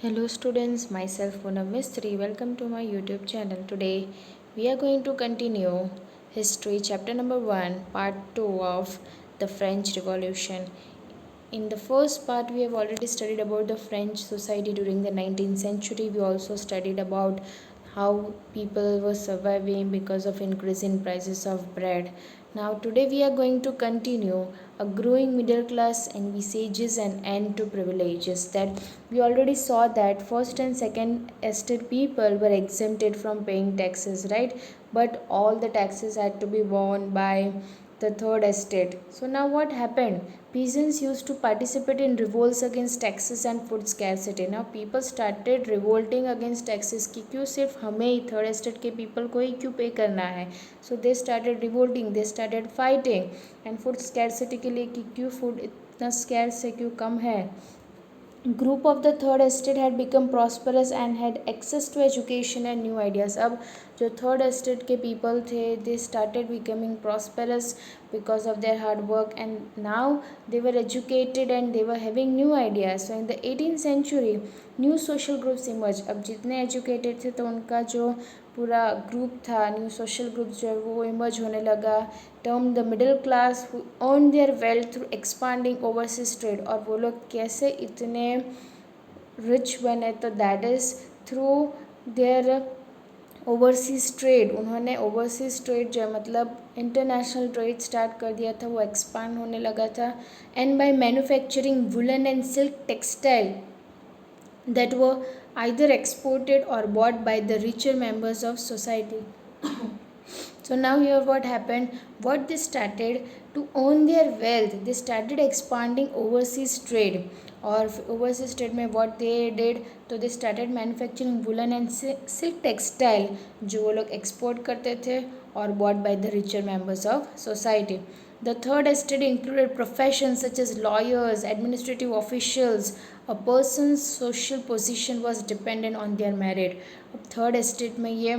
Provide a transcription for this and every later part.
Hello students, myself Poonam Mistry. Welcome to my YouTube channel. Today we are going to continue history chapter number 1 part 2 of the French Revolution. In the first part we have already studied about the French society during the 19th century. We also studied about how people were surviving because of increase in prices of bread. Now today we are going to continue a growing middle class envisages an end to privileges. That we already saw that first and second estate people were exempted from paying taxes, right? But all the taxes had to be borne by the third estate. So now what happened? Peasants used to participate in revolts against taxes and food scarcity. Now people started revolting against taxes कि क्यों सिर्फ हमें ही third estate के people को ही क्यों पे करना है. So they started revolting, they started fighting. And food scarcity के लिए कि क्यों फूड इतना scarce है, क्यों कम है. Group of the third estate had become prosperous and had access to education and new ideas. अब जो थर्ड एस्टेट के पीपल थे they started becoming prosperous because of their hard work, and now they were educated and they were having new ideas. So in the 18th century new social groups emerged. अब जितने educated थे तो उनका जो पूरा group था, new social group जो है वो इमर्ज होने लगा. Term the middle class who earn there wealth through expanding overseas trade. और वो लोग कैसे इतने रिच बने, तो that is through their overseas trade. उन्होंने ओवरसीज़ ट्रेड जो है मतलब इंटरनेशनल ट्रेड स्टार्ट कर दिया था, वो एक्सपांड होने लगा था. And by manufacturing woollen and silk textile that were either exported or bought by the richer members of society. So now here what happened, what they started to earn their wealth, they started expanding overseas trade. और overseas trade में what they did, तो they started manufacturing woolen and silk textile जो वो लोग export करते थे और bought by the richer members of society. The third estate included professions such as lawyers, administrative officials. A person's social position was dependent on their merit. अब third estate में ये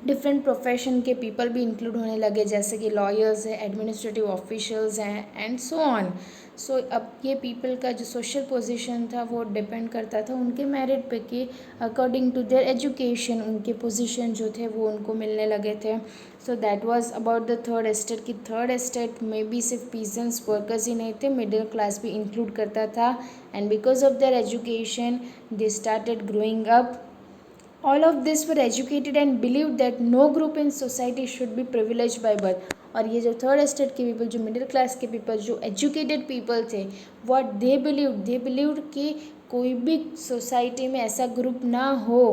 different profession के people भी include होने लगे, जैसे कि lawyers हैं, एडमिनिस्ट्रेटिव ऑफिशियल्स हैं एंड सो ऑन. सो अब ये पीपल का जो सोशल पोजीशन था वो डिपेंड करता था उनके मेरिट पे कि अकॉर्डिंग टू देयर एजुकेशन उनके पोजीशन जो थे वो उनको मिलने लगे थे. So that was about the third estate. कि थर्ड एस्टेट में भी सिर्फ पीजेंट्स वर्कर्स ही नहीं थे, मिडिल क्लास भी इंक्लूड करता था. And because of their education they started growing up. All of this were educated and believed that no group in society should be privileged by birth. और ये जो third estate के people, जो middle class के people, जो educated people थे, what they believed कि कोई भी सोसाइटी में ऐसा ग्रुप ना हो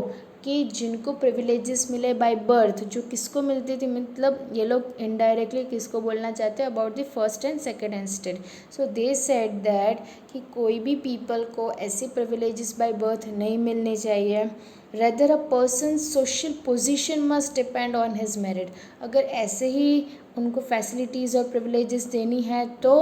कि जिनको प्रिविलेजेस मिले बाय बर्थ. जो किसको मिलती थी, मतलब ये लोग इनडायरेक्टली किसको बोलना चाहते हैं, about the first and second estate. So they said that कि कोई भी पीपल को ऐसे प्रिविलेजेस बाय बर्थ नहीं मिलने चाहिए. Rather a person social position must depend on his merit. अगर ऐसे ही उनको फैसिलिटीज़ और प्रिविलेजेस देनी है तो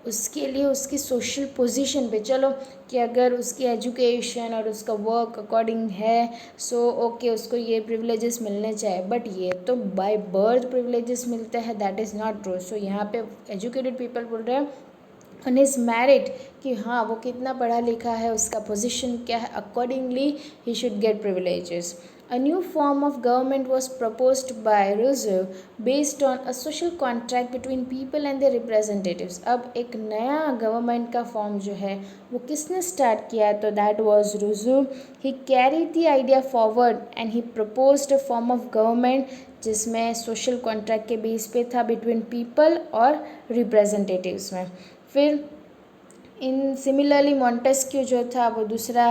उसके लिए उसकी सोशल पोजीशन पे, चलो कि अगर उसकी एजुकेशन और उसका वर्क अकॉर्डिंग है सो ओके उसको ये प्रिविलेजेस मिलने चाहिए. बट ये तो बाय बर्थ प्रिविलेजेस मिलते हैं, दैट इज़ नॉट ट्रू. सो यहाँ पे एजुकेटेड पीपल बोल रहे हैं ऑन हिज मेरिट कि हाँ वो कितना पढ़ा लिखा है, उसका पोजीशन क्या है, accordingly he should get privileges. A new form of government was proposed by Rousseau based on a social contract between people and their representatives. अब एक नया गवर्नमेंट का फॉर्म जो है वो किसने स्टार्ट किया, तो that was Rousseau. He carried the idea forward and he proposed a form of government जिसमें सोशल कॉन्ट्रैक्ट के बेस पे था बिटवीन पीपल और रिप्रेजेंटेटिव्स में. फिर इन सिमिलरली मॉन्टेस्क्यू जो था वो दूसरा,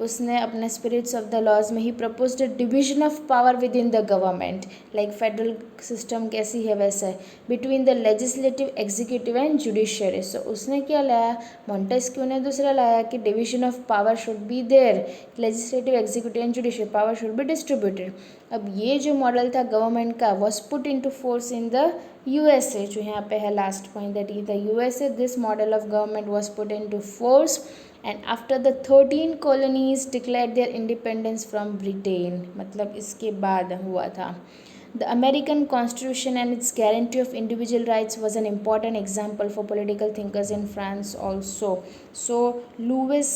उसने अपने स्पिरिट्स ऑफ द लॉज में ही proposed division of power within the government, like federal system कैसी है वैसे, between the legislative, executive and judiciary. So उसने क्या लाया, मॉन्टेस्क्यू ने दूसरा लाया कि division of power should be there, legislative, executive and judiciary power should be distributed. अब ये जो मॉडल था गवर्नमेंट का was put in to force in the USA, जो यहाँ पे है last point, that is the USA. This model of government was put in to force and after the 13 colonies declare their independence from Britain. मतलब इसके बाद हुआ था. The American Constitution and its guarantee of individual rights was an important example for political thinkers in France also. So Louis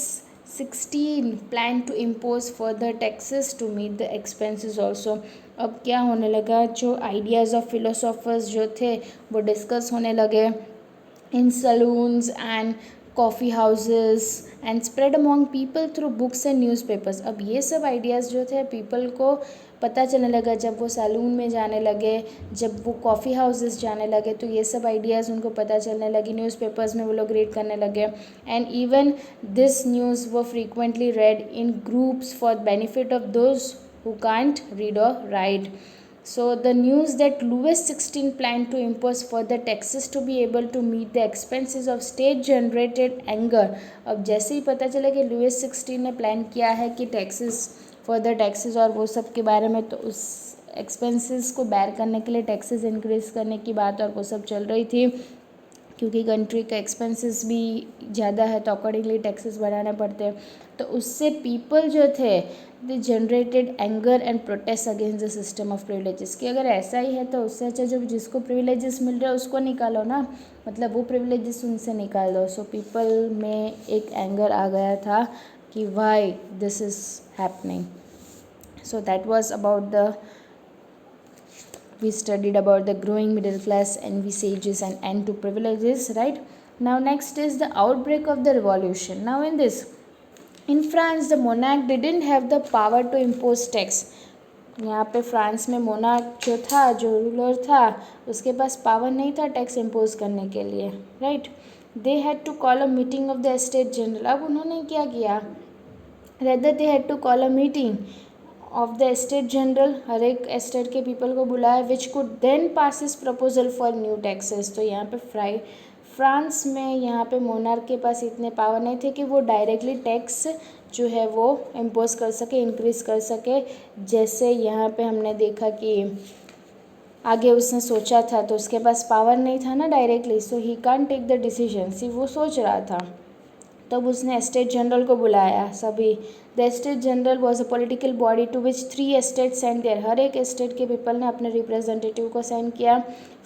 16 plan to impose further taxes to meet the expenses also. अब क्या होने लगा, जो ideas of philosophers जो थे वो discuss होने लगे in saloons and coffee houses and spread among people through books and newspapers। अब ये सब आइडियाज़ जो थे पीपल को पता चलने लगा जब वो सैलून में जाने लगे, जब वो कॉफ़ी हाउसेस जाने लगे, तो ये सब आइडियाज़ उनको पता चलने लगी, न्यूज़पेपर्स में वो लोग रीड करने लगे। एंड इवन दिस न्यूज़ वो frequently red in groups for benefit of those who can't read or write। So the news that Louis XVI planned to impose further taxes to be able to meet the expenses of state generated anger। अब जैसे ही पता चला कि Louis 16 ने plan किया है कि taxes, further taxes और वो सब के बारे में, तो उस एक्सपेंसेस को बेयर करने के लिए टैक्सेस इंक्रीज़ करने की बात और वो सब चल रही थी, क्योंकि कंट्री का एक्सपेंसेस भी ज़्यादा है तो अकॉर्डिंगली टैक्सेस बढ़ाने पड़ते हैं। तो उससे पीपल जो थे they generated anger and protest against the system of privileges, कि अगर ऐसा ही है तो उससे अच्छा जो जिसको प्रिविलेजेस मिल रहे हैं उसको निकालो ना, मतलब वो प्रिविलेजेस उनसे निकाल दो। सो पीपल में एक एंगर आ गया था कि why this is happening. So that was about the we studied about the growing middle class envisages an end to privileges, right? Now next is the outbreak of the revolution। Now in this, in France the monarch didn't have the power to impose tax। यहाँ पे France में monarch जो था, जो ruler था, उसके पास power नहीं था टैक्स इम्पोज करने के लिए, right. They had to call a meeting of the state general. अब उन्होंने क्या किया, rather they had to call a meeting of the state general, हर एक स्टेट के पीपल को बुलाया, विच कुड देन पास इस प्रपोजल फॉर न्यू टैक्सेस। तो यहाँ पे फ्रांस में यहाँ पे मोनार्क के पास इतने पावर नहीं थे कि वो डायरेक्टली टैक्स जो है वो इम्पोज कर सके, इंक्रीज़ कर सके, जैसे यहाँ पे हमने देखा कि आगे उसने सोचा था, तो उसके पास पावर नहीं था ना directly, so he can't take the decision. सिर्फ वो सोच रहा था। तब उसने स्टेट जनरल को बुलाया सभी। The state general was a political body to which 3 state send there. हर एक स्टेट के पीपल ने अपने रिप्रेजेंटेटिव को सेंड किया।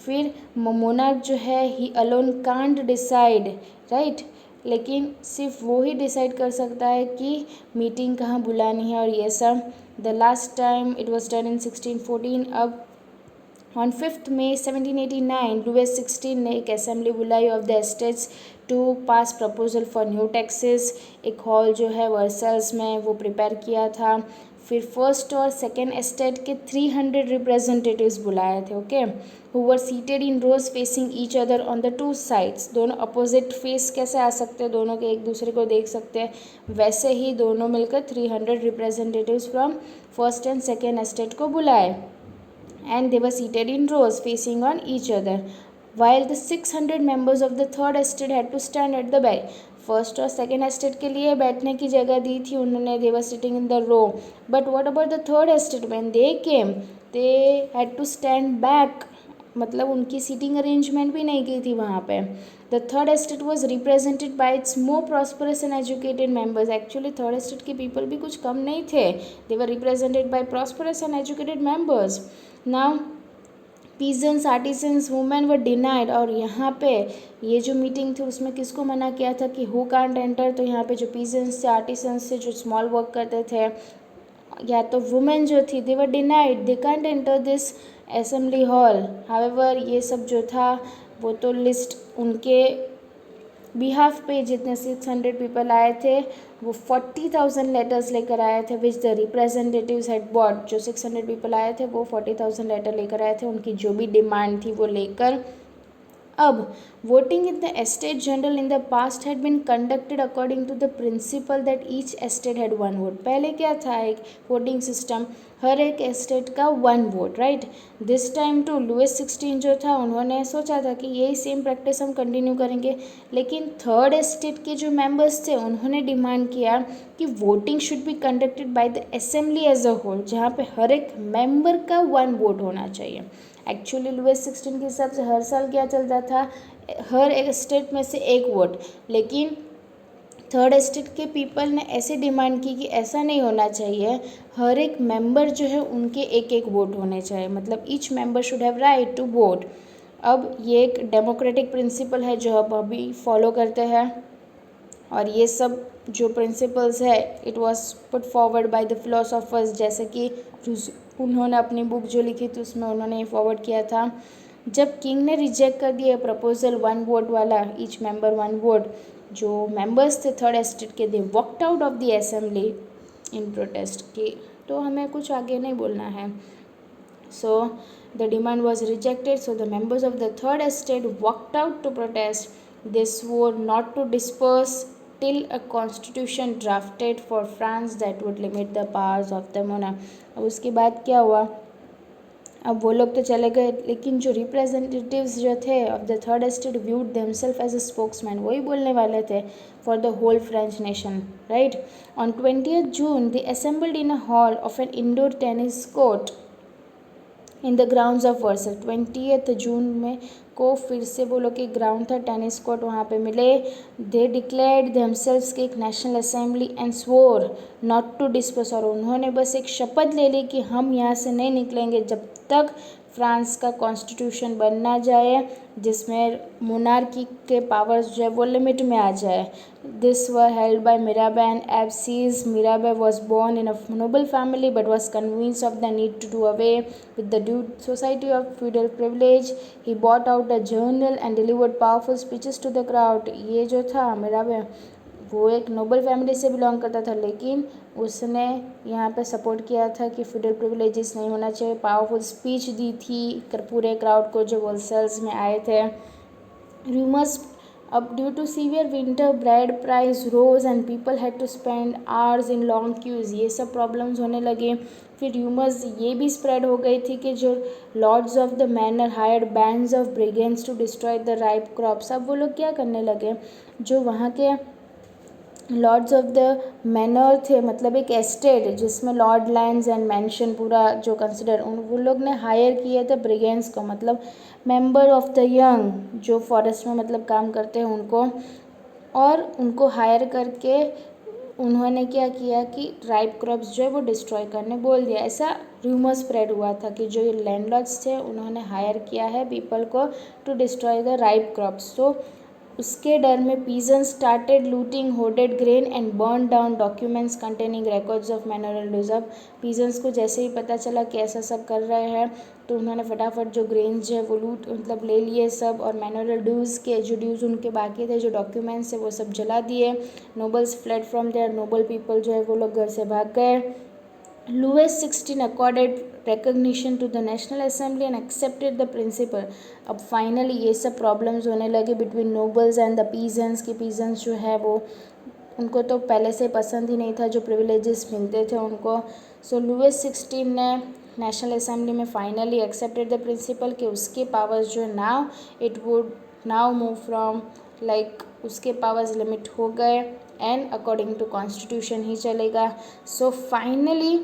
फिर मोनार्क जो है ही अलोन कांट डिसाइड, राइट, लेकिन सिर्फ वो ही डिसाइड कर सकता है कि मीटिंग कहाँ बुलानी है और ये सब। The last time it was done in 1614। अब ऑन 5 मई 1789 लुइस 16 ने एक असेंबली बुलाई of the states to pass proposal for new taxes. एक हॉल जो है वर्सल्स में वो प्रिपेयर किया था। फिर फर्स्ट और सेकेंड स्टेट के 300 रिप्रेजेंटेटिव्स बुलाए थे, okay, who were seated in rows facing each other on the 2 sides. दोनों अपोजिट फेस कैसे आ सकते हैं, दोनों के एक दूसरे को देख सकते हैं, वैसे ही दोनों मिलकर 300 representatives from first and second state को बुलाए। And they were seated in rows facing on each other, while the 600 members of the third estate had to stand at the back। First और सेकेंड एस्टेट के लिए बैठने की जगह दी थी उन्होंने, they were sitting in the row, but what about the third estate? when they came they had to stand back, मतलब उनकी सीटिंग अरेंजमेंट भी नहीं की थी वहाँ पे। The third estate was represented by its more prosperous and educated members. Actually third estate के people भी कुछ कम नहीं थे, they were represented by prosperous and educated members. Now peasants, artisans, women were denied. और यहाँ पे ये जो मीटिंग थी उसमें किसको मना किया था कि हु कांट एंटर, तो यहाँ पे जो पीजेंट्स थे, आर्टिसंस थे, जो स्मॉल वर्क करते थे, या तो वुमेन जो थी, they were denied, they can't enter this assembly hall. However ये सब जो था वो तो लिस्ट उनके बिहाफ पे जितने 600 पीपल आए थे वो 40,000 लेटर्स लेकर आए थे, which the representatives had bought. जो 600 पीपल आए थे वो 40,000 लेटर लेकर आए थे, उनकी जो भी डिमांड थी वो लेकर। अब voting in the state general in the past had been conducted according to the principle that each state had 1 vote. पहले क्या था, एक वोटिंग सिस्टम, हर एक स्टेट का 1 vote, right. This time to Louis 16 जो था उन्होंने सोचा था कि यही सेम प्रैक्टिस हम कंटिन्यू करेंगे, लेकिन थर्ड स्टेट के जो मेंबर्स थे उन्होंने डिमांड किया कि voting should be conducted by the assembly as a whole, जहाँ पे हर एक मेंबर का 1 वोट होना चाहिए। एक्चुअली लुइस 16 के हिसाब से हर साल क्या चलता था, हर एक स्टेट में से 1 वोट, लेकिन थर्ड स्टेट के पीपल ने ऐसे डिमांड की कि ऐसा नहीं होना चाहिए, हर एक मेंबर जो है उनके 1-1 वोट होने चाहिए, मतलब each member should have right to vote. अब ये एक डेमोक्रेटिक प्रिंसिपल है जो अब अभी फॉलो करते हैं। और ये सब जो प्रिंसिपल्स है it was put forward by the philosophers, जैसे कि उन्होंने अपनी बुक जो लिखी थी उसमें उन्होंने ये फॉरवर्ड किया था। जब किंग ने रिजेक्ट कर दिया प्रपोजल 1 वोट वाला, ईच मेंबर 1 वोट, जो मेंबर्स थे थर्ड एस्टेट के, they walked out of the assembly in protest की। तो हमें कुछ आगे नहीं बोलना है। So the demand was rejected, so the members of the third estate walked out to protest. They swore not to disperse till a constitution drafted for France that would limit the powers of the monarch. अब उसके बाद क्या हुआ, अब वो लोग तो चले गए, लेकिन जो रिप्रेजेंटेटिव्स जो थे of the third estate viewed themselves as a spokesman, वही बोलने वाले थे for the whole French nation, right. On 20th June they assembled in a hall of an indoor tennis court in the grounds of Vercel. 20th जून में को फिर से बोलो कि ग्राउंड था टेनिस कोर्ट, वहाँ पे मिले। दे डिक्लेयर्ड देमसेल्व्स की एक national assembly and swore not to disperse, और उन्होंने बस एक शपथ ले ली कि हम यहाँ से नहीं निकलेंगे जब तक फ्रांस का कॉन्स्टिट्यूशन बन ना जाए जिसमें मोनार्की के पावर्स जो है वो लिमिट में आ जाए। This were held by Mirabeau and Abbes. Mirabeau was born in a noble family but was convinced of the need to do away with the society of feudal privilege. He bought out a journal and delivered powerful speeches to the crowd. ये जो था मिराबे, वो एक Nobel family से belong करता था, लेकिन उसने यहाँ पे सपोर्ट किया था कि फ्यूडल प्रिविलेजेस नहीं होना चाहिए। पावरफुल स्पीच दी थी पूरे क्राउड को जो वर्सल्स में आए थे। रूमर्स, अब due to severe winter bread price rose and people had to spend hours in long queues, ये सब प्रॉब्लम्स होने लगे। फिर र्यूमर्स ये भी स्प्रेड हो गई थी कि जो lords of the manor hired bands of brigands to destroy the ripe crops. अब वो लोग क्या करने लगे, जो वहाँ के लॉर्ड्स ऑफ द मैनर थे, मतलब एक एस्टेट जिसमें लॉर्ड लैंड्स एंड मैंशन पूरा जो कंसिडर, उन वो लोग ने हायर किए थे ब्रिगेंड्स को, मतलब मेंबर ऑफ द यंग जो फॉरेस्ट में मतलब काम करते हैं उनको, और उनको हायर करके उन्होंने क्या किया कि राइप क्रॉप्स जो है वो डिस्ट्रॉय करने बोल दिया। ऐसा रूमर स्प्रेड हुआ था कि जो लैंडलॉर्ड्स थे उन्होंने हायर किया है पीपल को to destroy the ripe crops. तो उसके डर में peasants started looting hoarded grain and burn down documents containing records of manorial dues. अब पीजन्स को जैसे ही पता चला कि ऐसा सब कर रहे हैं तो उन्होंने फटाफट जो ग्रेन्स जो है वो लूट मतलब ले लिए सब, और मैनरल ड्यूज़ के जो ड्यूज़ उनके बाकी थे जो डॉक्यूमेंट्स है वो सब जला दिए। Nobles fled from there, noble people जो है वो लोग घर से भाग गए। Louis XVI accorded recognition to the National Assembly and accepted the principle। अब फाइनली ये सब प्रॉब्लम्स होने लगे between nobles and the peasants की। पीजेंट्स जो है वो उनको तो पहले से पसंद ही नहीं था जो प्रिविलेजेस मिलते थे उनको। सो लुइस 16 ने नेशनल असेंबली में फाइनली एक्सेप्टेड द प्रिंसिपल कि उसके पावर्स जो now it would now move from like उसके पावर्स लिमिट हो गए एंड अकॉर्डिंग टू कॉन्स्टिट्यूशन ही चलेगा। So finally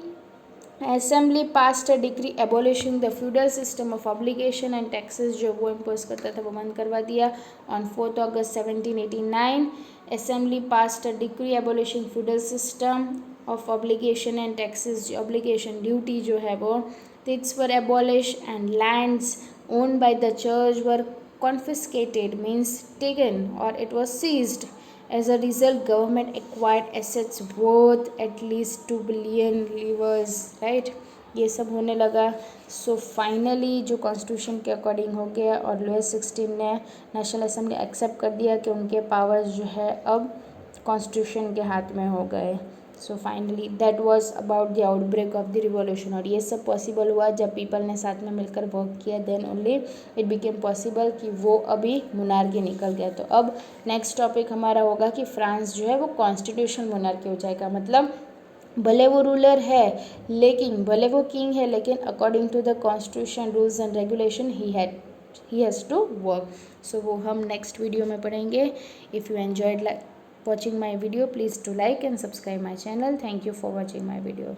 assembly passed a decree abolishing the feudal system of obligation and taxes जो वो इम्पोज करता था वो बंद करवा दिया। On 4 August 1789 assembly passed a decree abolishing feudal system of obligation and taxes. Obligation duty जो है वो it's were abolish and lands owned by the church were confiscated means taken or it was seized. As a result, government acquired assets worth at least 2 billion livres, right? ये सब होने लगा। So finally जो constitution के according हो गया और Louis 16 ने नेशनल असेंबली एक्सेप्ट कर दिया कि उनके पावर्स जो है अब कॉन्स्टिट्यूशन के हाथ में हो गए। So finally that was about the outbreak of the revolution. और ये सब पॉसिबल हुआ जब पीपल ने साथ में मिलकर वर्क किया, then only it became possible कि वो अभी मोनार्की निकल गया। तो अब नेक्स्ट टॉपिक हमारा होगा कि फ्रांस जो है वो कॉन्स्टिट्यूशन मोनार्की हो जाएगा, मतलब भले वो रूलर है लेकिन भले वो किंग है लेकिन according to the constitution rules and regulation he has to work. So वो हम नेक्स्ट वीडियो में पढ़ेंगे। If you enjoyed watching my video, please do like and subscribe my channel. Thank you for watching my video.